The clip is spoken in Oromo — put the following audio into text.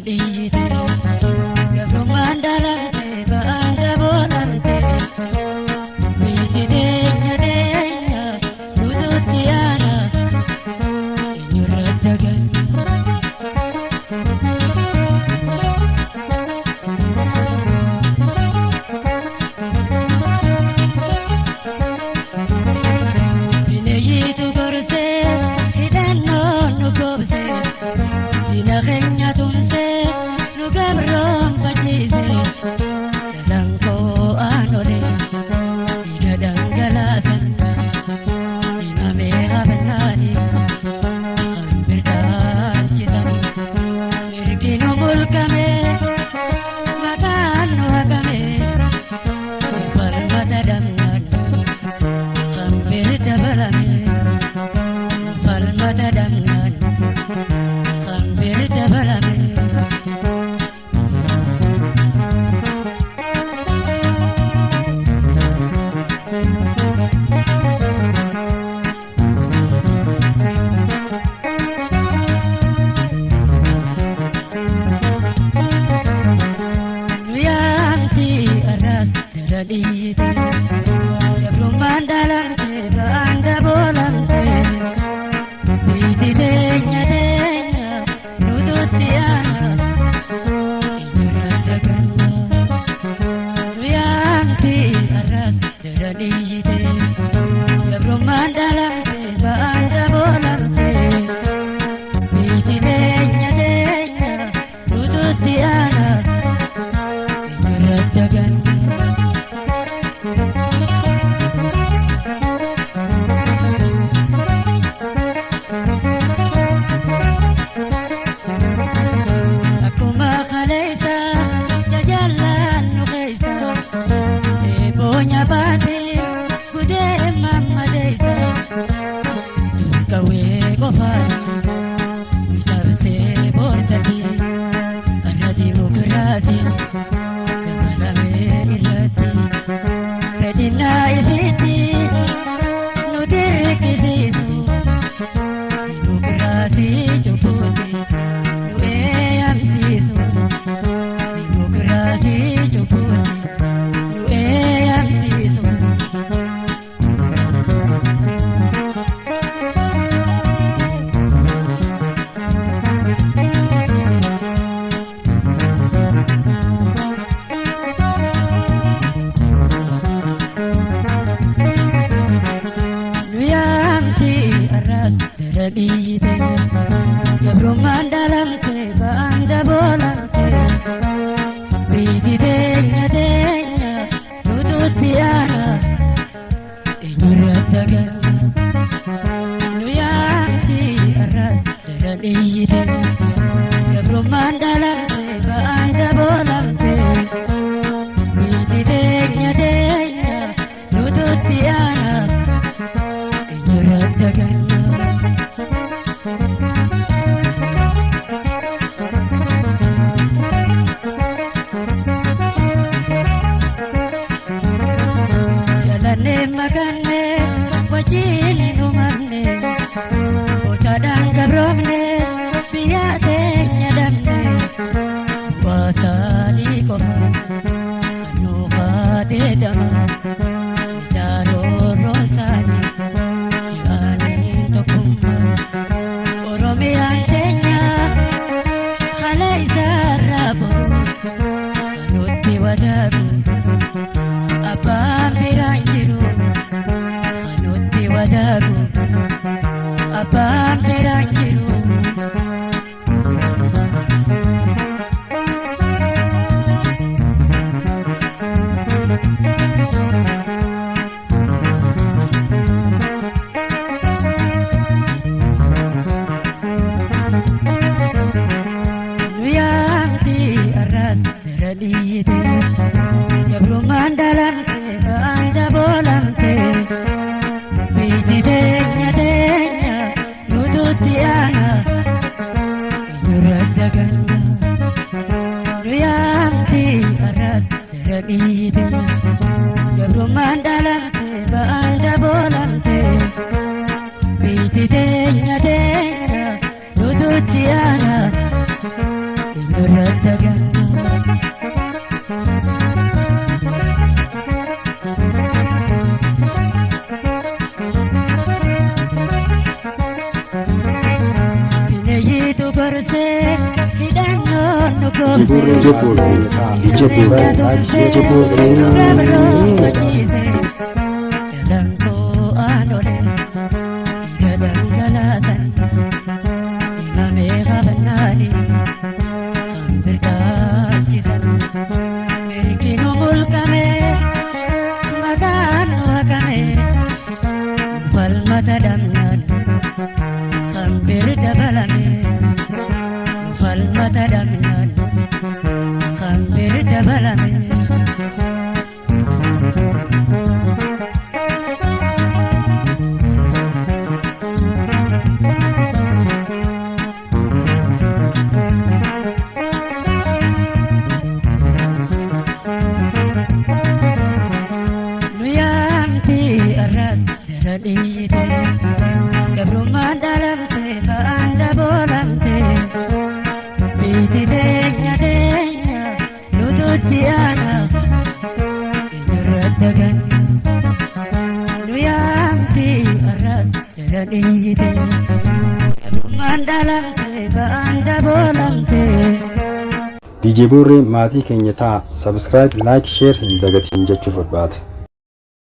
Iyite Gabro mandalamte Banda bolamte Biti denya denya Ututiana Inyuradagan Bineyitu gorse Hidano nukobse Dinakenya tumse Nugabrom fajise Jalangko anole Igadangalasan Imame habanani Ambirdan chitan Mirgino mulkame Makan wakame Farmata damnan Ambir dabalame Farmata damnan Ambir dabalame Iyite Gabro mandalamte Banda bolamte Biti denya denya Nututiana Inyuradagan Nuyamti aras Iyite Gabro mandalamte Banda bolamte Biti denya denya Nututiana Inyuradagan Iyite Gabro mandalamte Banda bolamte Biti denya denya Nututiana Inyuradagan Nuyamti aras Iyite Gabro mandalamte Banda bolamte Biti denya denya Nututiana Inyuradagan Makane wajili numane Otadang gabromne Piyate nyadamne Wasani kofa Kanu khate dama Mitaro rosani Jihani tokuma Oromi antenya Khalai sarabo Kanuti wadagu Apa miranjiru Wadagu apa miranjiru Nuyamti aras Iyite Gabro mandalamte Banda bolamte Biti denya denya Nututiana Inyuradagan Nuyamti aras Iyite Gabro mandalamte Banda bolamte Biti denya denya Nututiana Inyuradagan DJ Borre maatii keenya ta'a subscribe like share hin dagatiin jechuuf barbaada.